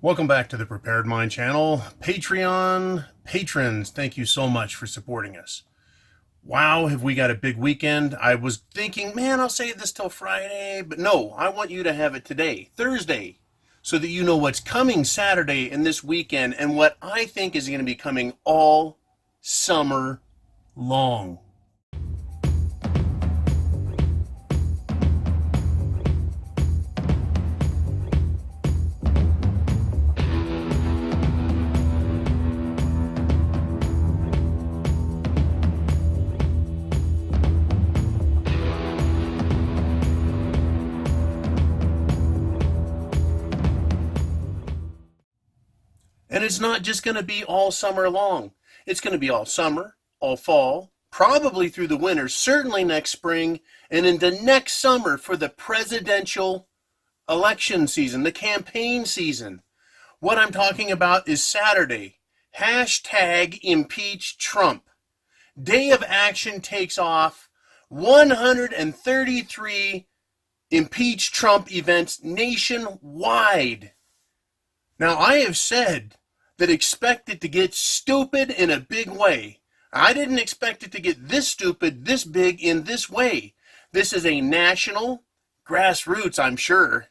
Welcome back to the Prepared Mind channel. Patreon patrons, thank you so much for supporting us. Wow, have we got a big weekend. I was thinking, man, I'll save this till Friday, but no, I want you to have it today, Thursday, so that you know what's coming Saturday and this weekend and what I think is going to be coming all summer long. And it's not just going to be all summer long. It's going to be all summer, all fall, probably through the winter, certainly next spring, and into next summer for the presidential election season, the campaign season. What I'm talking about is Saturday. Hashtag impeach Trump. Day of action takes off. 133 impeach Trump events nationwide. Now, I have said that expect it to get stupid in a big way. I didn't expect it to get this stupid, this big, in this way. This is a national, grassroots, I'm sure,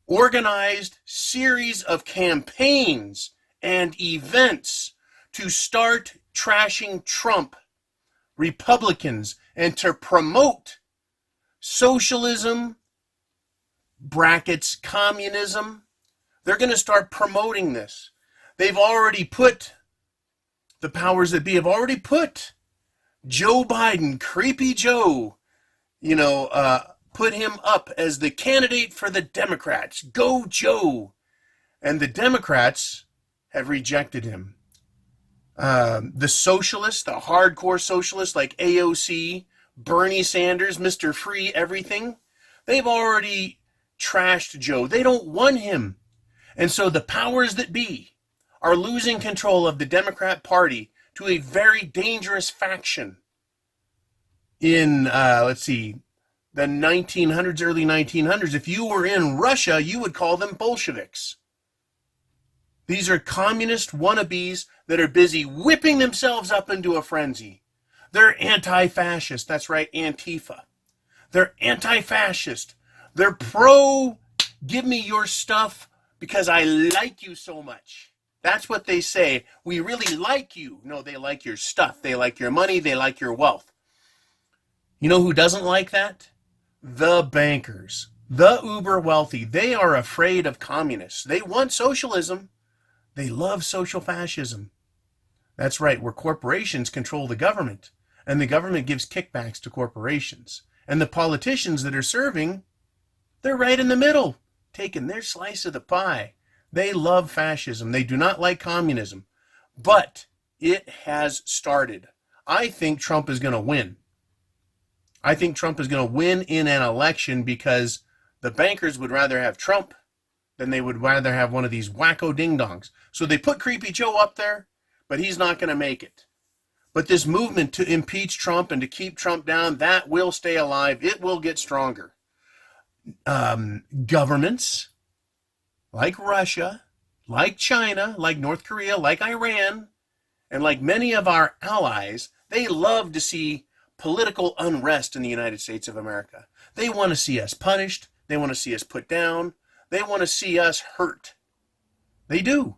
organized series of campaigns and events to start trashing Trump, Republicans, and to promote socialism, brackets, communism. They're going to start promoting this. They've already put, the powers that be have already put Joe Biden, Creepy Joe, put him up as the candidate for the Democrats. Go Joe. And the Democrats have rejected him. The socialists, the hardcore socialists like AOC, Bernie Sanders, Mr. Free Everything, they've already trashed Joe. They don't want him. And so the powers that be are losing control of the Democrat Party to a very dangerous faction. In, the 1900s, early 1900s, if you were in Russia, you would call them Bolsheviks. These are communist wannabes that are busy whipping themselves up into a frenzy. They're anti-fascist. That's right, Antifa. They're anti-fascist. They're pro, give me your stuff, because I like you so much. That's what they say. We really like you. No, they like your stuff. They like your money. They like your wealth. You know who doesn't like that? The bankers. The uber wealthy. They are afraid of communists. They want socialism. They love social fascism. That's right, where corporations control the government. And the government gives kickbacks to corporations. And the politicians that are serving, they're right in the middle, taking their slice of the pie. They love fascism. They do not like communism. But it has started. I think Trump is going to win. I think Trump is going to win in an election because the bankers would rather have Trump than they would rather have one of these wacko ding-dongs. So they put Creepy Joe up there, but he's not going to make it. But this movement to impeach Trump and to keep Trump down, that will stay alive. It will get stronger. Governments like Russia, like China, like North Korea, like Iran, and like many of our allies, they love to see political unrest in the United States of America. They want to see us punished. They want to see us put down. They want to see us hurt. They do.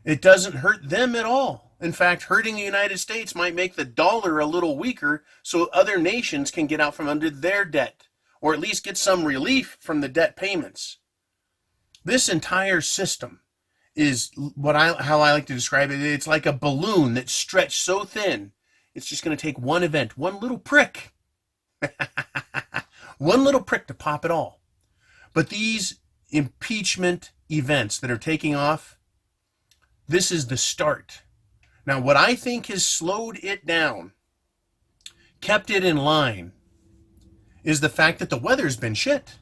It doesn't hurt them at all. In fact, hurting the United States might make the dollar a little weaker so other nations can get out from under their debt, or at least get some relief from the debt payments. This entire system is how I like to describe it. It's like a balloon that's stretched so thin, it's just going to take one event, one little prick, one little prick to pop it all. But these impeachment events that are taking off, this is the start. Now, what I think has slowed it down, kept it in line, is the fact that the weather's been shit.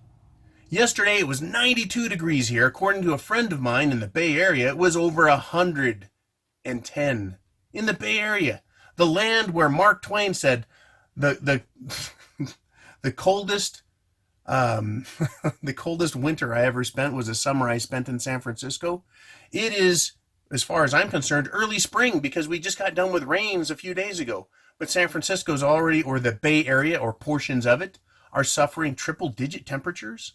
Yesterday it was 92 degrees here. According to a friend of mine in the Bay Area, it was over 110 in the Bay Area. The land where Mark Twain said the the coldest The coldest winter I ever spent was a summer I spent in San Francisco. It is, as far as I'm concerned, early spring because we just got done with rains a few days ago. But San Francisco's already, or the Bay Area, or portions of it, are suffering triple digit temperatures.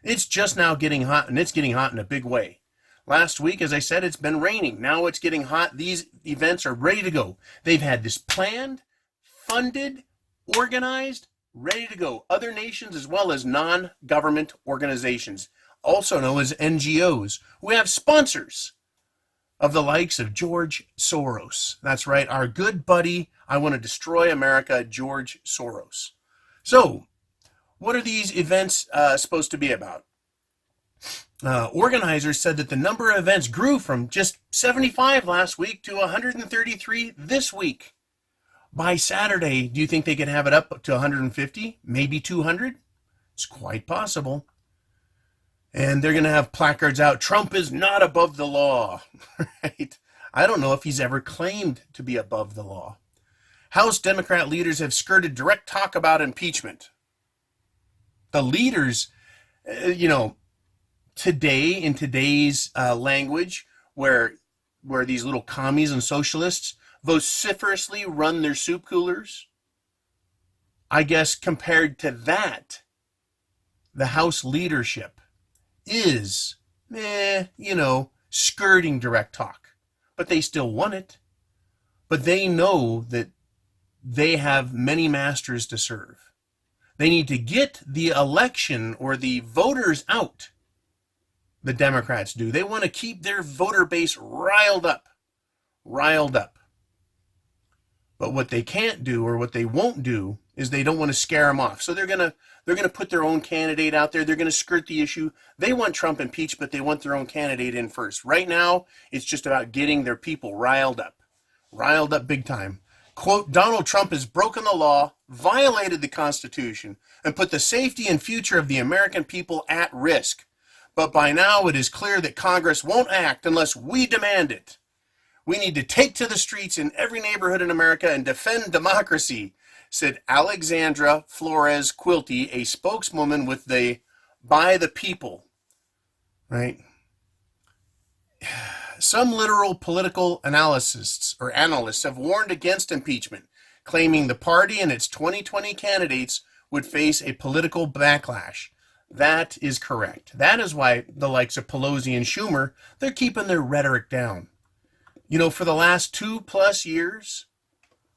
It's just now getting hot, and it's getting hot in a big way. Last week, as I said, it's been raining. Now it's getting hot. These events are ready to go. They've had this planned, funded, organized, ready to go. Other nations as well as non-government organizations, also known as NGOs, who have sponsors of the likes of George Soros. That's right, our good buddy, I want to destroy America, George Soros. So, what are these events supposed to be about? Organizers said that the number of events grew from just 75 last week to 133 this week. By Saturday, do you think they could have it up to 150, maybe 200? It's quite possible. And they're going to have placards out, Trump is not above the law, right? I don't know if he's ever claimed to be above the law. House Democrat leaders have skirted direct talk about impeachment. The leaders, today, in today's language, where these little commies and socialists vociferously run their soup coolers, I guess compared to that, the House leadership is, skirting direct talk. But they still want it. But they know that they have many masters to serve. They need to get the election or the voters out. The Democrats do. They want to keep their voter base riled up. But what they can't do, or what they won't do, is they don't want to scare them off. So they're gonna put their own candidate out there. They're gonna skirt the issue. They want Trump impeached, but they want their own candidate in first. Right now, it's just about getting their people riled up big time. Quote, Donald Trump has broken the law, violated the Constitution, and put the safety and future of the American people at risk. But by now, it is clear that Congress won't act unless we demand it. We need to take to the streets in every neighborhood in America and defend democracy, said Alexandra Flores Quilty, a spokeswoman with the By the People. Right? Some literal political analysts have warned against impeachment, claiming the party and its 2020 candidates would face a political backlash. That is correct. That is why the likes of Pelosi and Schumer, they're keeping their rhetoric down. For the last 2+ years,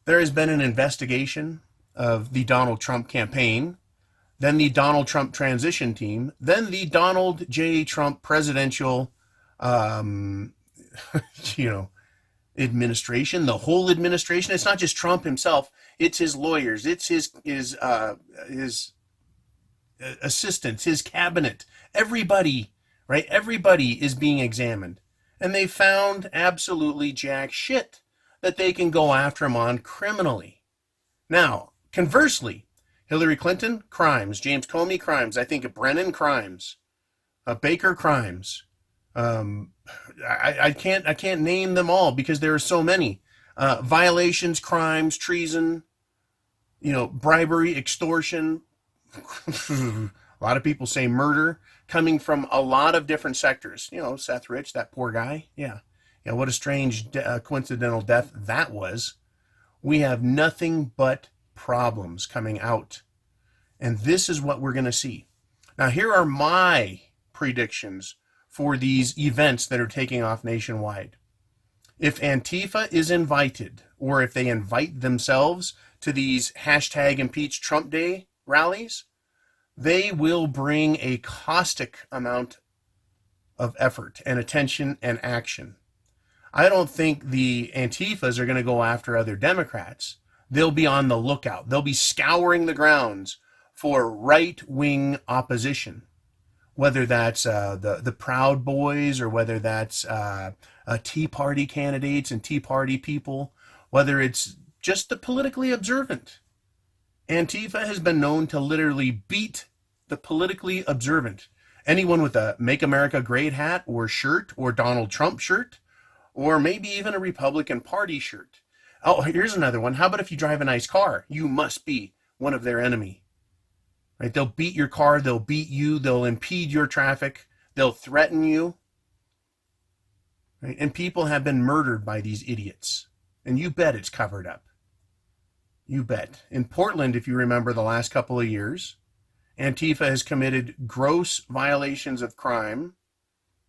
there has been an investigation of the Donald Trump campaign, then the Donald Trump transition team, then the Donald J. Trump presidential, administration, the whole administration. It's not just Trump himself. It's his lawyers. It's his assistants, his cabinet. Everybody, right? Everybody is being examined. And they found absolutely jack shit that they can go after him on criminally. Now, conversely, Hillary Clinton, crimes. James Comey, crimes. I think Brennan, crimes. Baker, crimes. I can't name them all because there are so many. Violations, crimes, treason, bribery, extortion. A lot of people say murder, coming from a lot of different sectors. Seth Rich, that poor guy. Yeah, what a strange coincidental death that was. We have nothing but problems coming out. And this is what we're going to see. Now, here are my predictions for these events that are taking off nationwide. If Antifa is invited, or if they invite themselves to these #impeach Trump Day rallies, they will bring a caustic amount of effort and attention and action. I don't think the Antifas are going to go after other Democrats. They'll be on the lookout. They'll be scouring the grounds for right-wing opposition, whether that's the Proud Boys, or whether that's Tea Party candidates and Tea Party people, whether it's just the politically observant. Antifa has been known to literally beat the politically observant. Anyone with a Make America Great hat or shirt, or Donald Trump shirt, or maybe even a Republican Party shirt. Oh, here's another one. How about if you drive a nice car? You must be one of their enemy. right? They'll beat your car, they'll beat you, they'll impede your traffic, they'll threaten you, right? And people have been murdered by these idiots. And you bet it's covered up. You bet. In Portland, if you remember the last couple of years, Antifa has committed gross violations of crime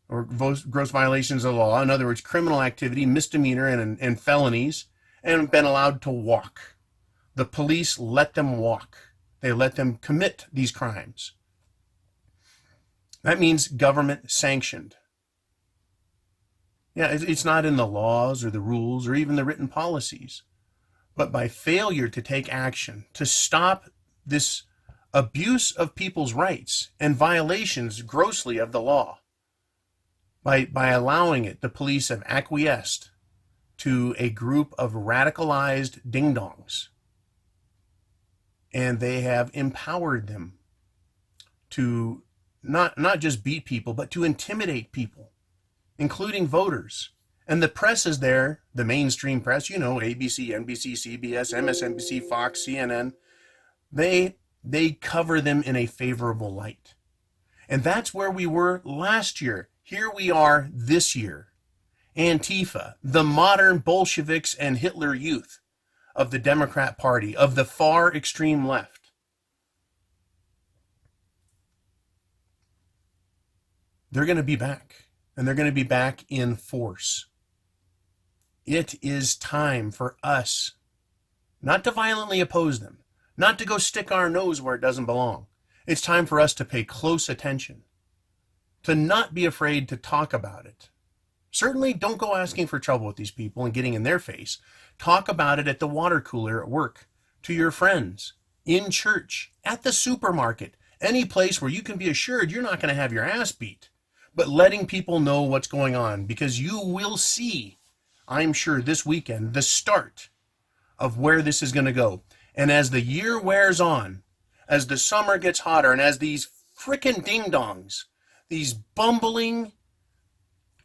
or gross violations of law. In other words, criminal activity, misdemeanor, and felonies, and been allowed to walk. The police let them walk. They let them commit these crimes. That means government sanctioned. Yeah, it's not in the laws or the rules or even the written policies. But by failure to take action, to stop this abuse of people's rights and violations grossly of the law, by allowing it, the police have acquiesced to a group of radicalized ding-dongs. And they have empowered them to not just beat people, but to intimidate people, including voters. And the press is there, the mainstream press, you know, ABC, NBC, CBS, MSNBC, Fox, CNN. They cover them in a favorable light. And that's where we were last year. Here we are this year. Antifa, the modern Bolsheviks and Hitler youth of the Democrat Party, of the far extreme left. They're going to be back, and they're going to be back in force. It is time for us not to violently oppose them, not to go stick our nose where it doesn't belong. It's time for us to pay close attention, to not be afraid to talk about it. Certainly don't go asking for trouble with these people and getting in their face. Talk about it at the water cooler at work, to your friends, in church, at the supermarket, any place where you can be assured you're not going to have your ass beat, but letting people know what's going on, because you will see, I'm sure this weekend, the start of where this is going to go. And as the year wears on, as the summer gets hotter, and as these frickin' ding-dongs, these bumbling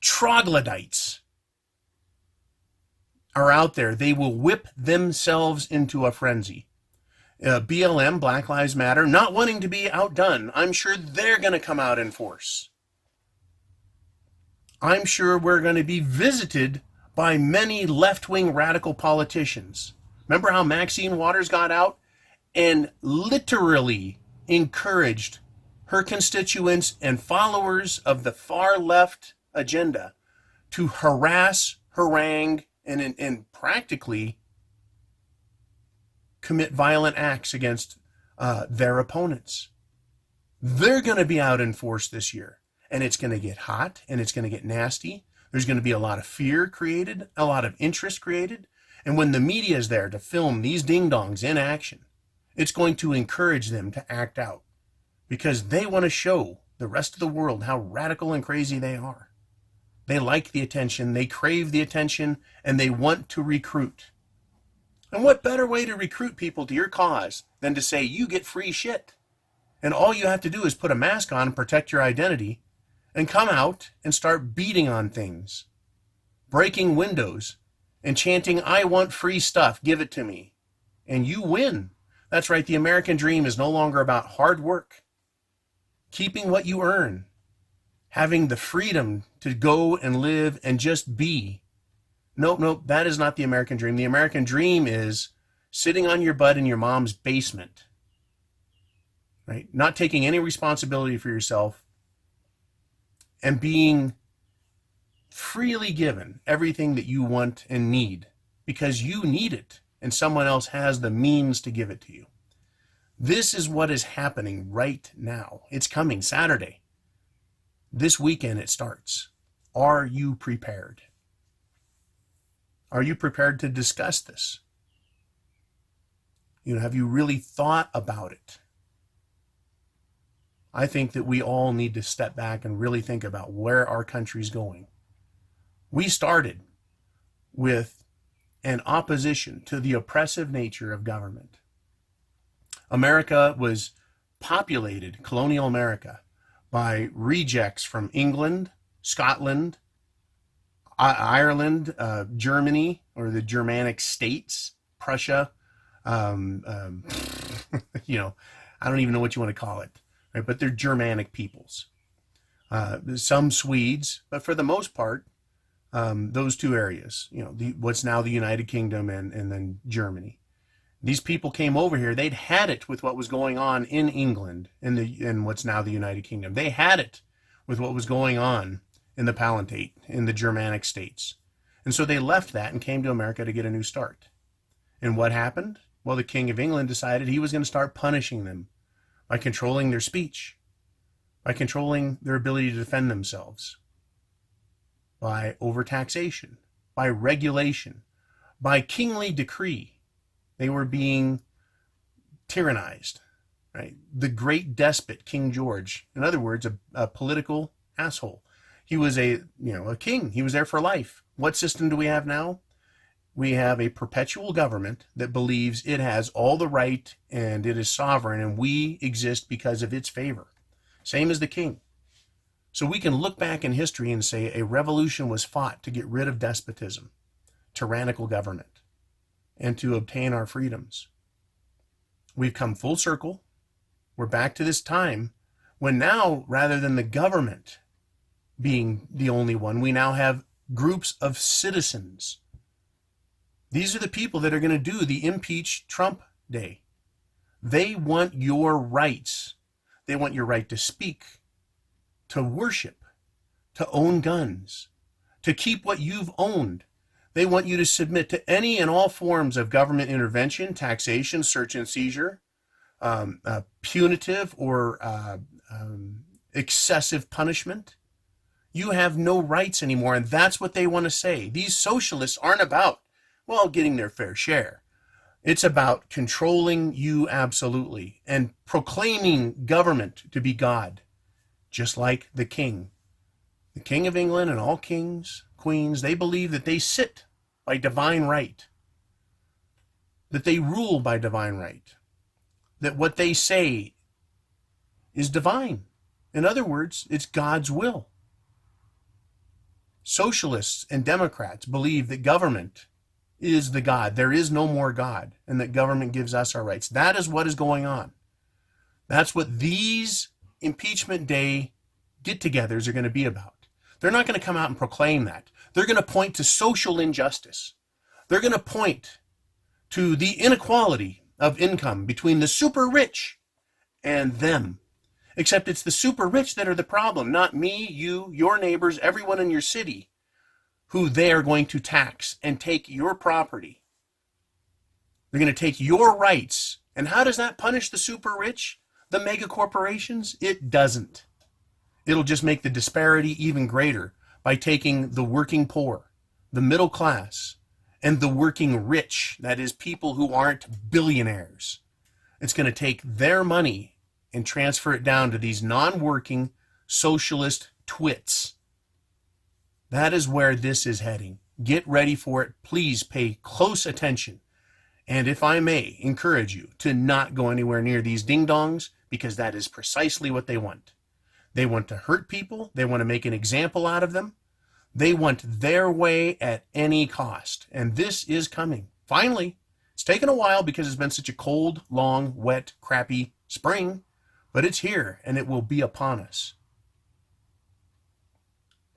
troglodytes are out there, they will whip themselves into a frenzy. BLM, Black Lives Matter, not wanting to be outdone, I'm sure they're going to come out in force. I'm sure we're going to be visited by many left-wing radical politicians. Remember how Maxine Waters got out and literally encouraged her constituents and followers of the far left agenda to harass, harangue, and practically commit violent acts against their opponents. They're going to be out in force this year, and it's going to get hot, and it's going to get nasty. There's going to be a lot of fear created, a lot of interest created, and when the media is there to film these ding-dongs in action, it's going to encourage them to act out, because they want to show the rest of the world how radical and crazy they are. They like the attention, they crave the attention, and they want to recruit. And what better way to recruit people to your cause than to say, you get free shit, and all you have to do is put a mask on and protect your identity, and come out and start beating on things, breaking windows, and chanting, I want free stuff, give it to me. And you win. That's right, the American dream is no longer about hard work, keeping what you earn, having the freedom to go and live and just be. Nope, that is not the American dream. The American dream is sitting on your butt in your mom's basement, right? Not taking any responsibility for yourself and being freely given everything that you want and need because you need it and someone else has the means to give it to you. This is what is happening right now. It's coming Saturday. This weekend it starts. Are you prepared? Are you prepared to discuss this? Have you really thought about it? I think that we all need to step back and really think about where our country's going. We started with an opposition to the oppressive nature of government. America was populated, colonial America, by rejects from England, Scotland, Ireland, Germany, or the Germanic states, Prussia, I don't even know what you want to call it, right? But they're Germanic peoples. Some Swedes, but for the most part, those two areas, what's now the United Kingdom and then Germany. These people came over here. They'd had it with what was going on in England in what's now the United Kingdom. They had it with what was going on in the Palatinate, in the Germanic states. And so they left that and came to America to get a new start. And what happened? Well, the King of England decided he was going to start punishing them by controlling their speech, by controlling their ability to defend themselves, by overtaxation, by regulation, by kingly decree. They were being tyrannized, right? The great despot, King George, in other words, a political asshole. He was a king. He was there for life. What system do we have now? We have a perpetual government that believes it has all the right and it is sovereign and we exist because of its favor. Same as the king. So we can look back in history and say a revolution was fought to get rid of despotism, tyrannical government, and to obtain our freedoms. We've come full circle. We're back to this time when now, rather than the government being the only one, we now have groups of citizens. These are the people that are going to do the impeach Trump day. They want your rights. They want your right to speak, to worship, to own guns, to keep what you've owned. They want you to submit to any and all forms of government intervention, taxation, search and seizure, punitive or excessive punishment. You have no rights anymore, and that's what they want to say. These socialists aren't about, getting their fair share. It's about controlling you absolutely and proclaiming government to be God, just like the king. The King of England and all kings, queens, they believe that they sit by divine right, that they rule by divine right, that what they say is divine. In other words, it's God's will. Socialists and Democrats believe that government is the God. There is no more God, and that government gives us our rights. That is what is going on. That's what these impeachment day get-togethers are going to be about. They're not going to come out and proclaim that. They're going to point to social injustice. They're going to point to the inequality of income between the super rich and them. Except it's the super rich that are the problem, not me, you, your neighbors, everyone in your city, who they are going to tax and take your property. They're going to take your rights. And how does that punish the super rich, the mega corporations? It doesn't. It'll just make the disparity even greater by taking the working poor, the middle class, and the working rich, that is, people who aren't billionaires. It's going to take their money and transfer it down to these non-working socialist twits. That is where this is heading. Get ready for it. Please pay close attention. And if I may encourage you to not go anywhere near these ding-dongs, because that is precisely what they want. They want to hurt people. They want to make an example out of them. They want their way at any cost. And this is coming. Finally, it's taken a while because it's been such a cold, long, wet, crappy spring, but it's here and it will be upon us.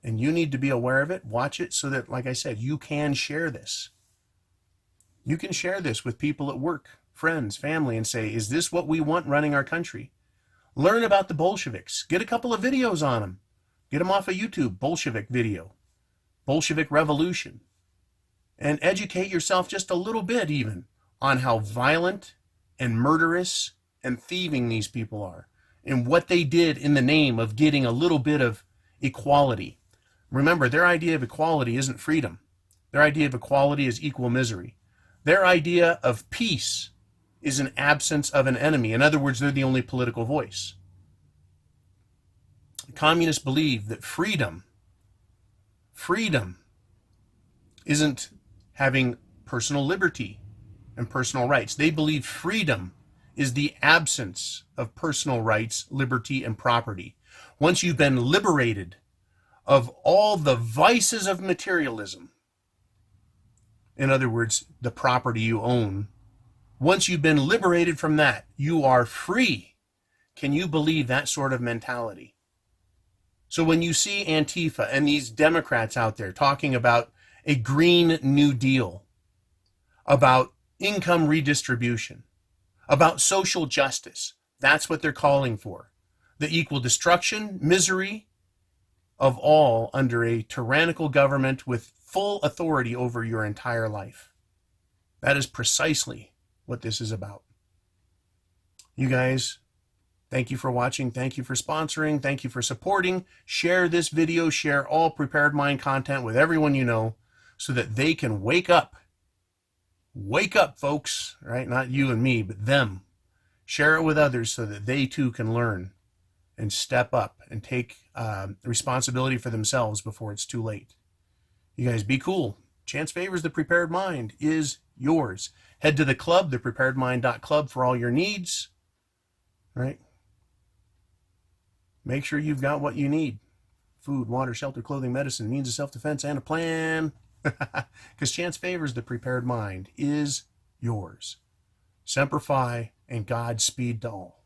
And you need to be aware of it. Watch it so that, like I said, you can share this. You can share this with people at work, friends, family, and say, is this what we want running our country? Learn about the Bolsheviks. Get a couple of videos on them. Get them off of YouTube, Bolshevik video, Bolshevik Revolution. And educate yourself just a little bit even on how violent and murderous and thieving these people are and what they did in the name of getting a little bit of equality. Remember, their idea of equality isn't freedom. Their idea of equality is equal misery. Their idea of peace is an absence of an enemy. In other words, they're the only political voice. Communists believe that freedom isn't having personal liberty and personal rights. They believe freedom is the absence of personal rights, liberty, and property. Once you've been liberated of all the vices of materialism, in other words, the property you own, once you've been liberated from that, you are free. Can you believe that sort of mentality? So when you see Antifa and these Democrats out there talking about a Green New Deal, about income redistribution, about social justice, that's what they're calling for. The equal destruction, misery of all under a tyrannical government with full authority over your entire life. That is precisely what this is about. You guys, thank you for watching. Thank you for sponsoring. Thank you for supporting. Share this video. Share all Prepared Mind content with everyone you know so that they can wake up. Wake up, folks, right? Not you and me, but them. Share it with others so that they too can learn and step up and take responsibility for themselves before it's too late. You guys be cool. Chance favors the Prepared Mind is yours. Head to the club, thepreparedmind.club, for all your needs. Right? Make sure you've got what you need. Food, water, shelter, clothing, medicine, means of self-defense, and a plan. Because chance favors the Prepared Mind is yours. Semper Fi, and Godspeed to all.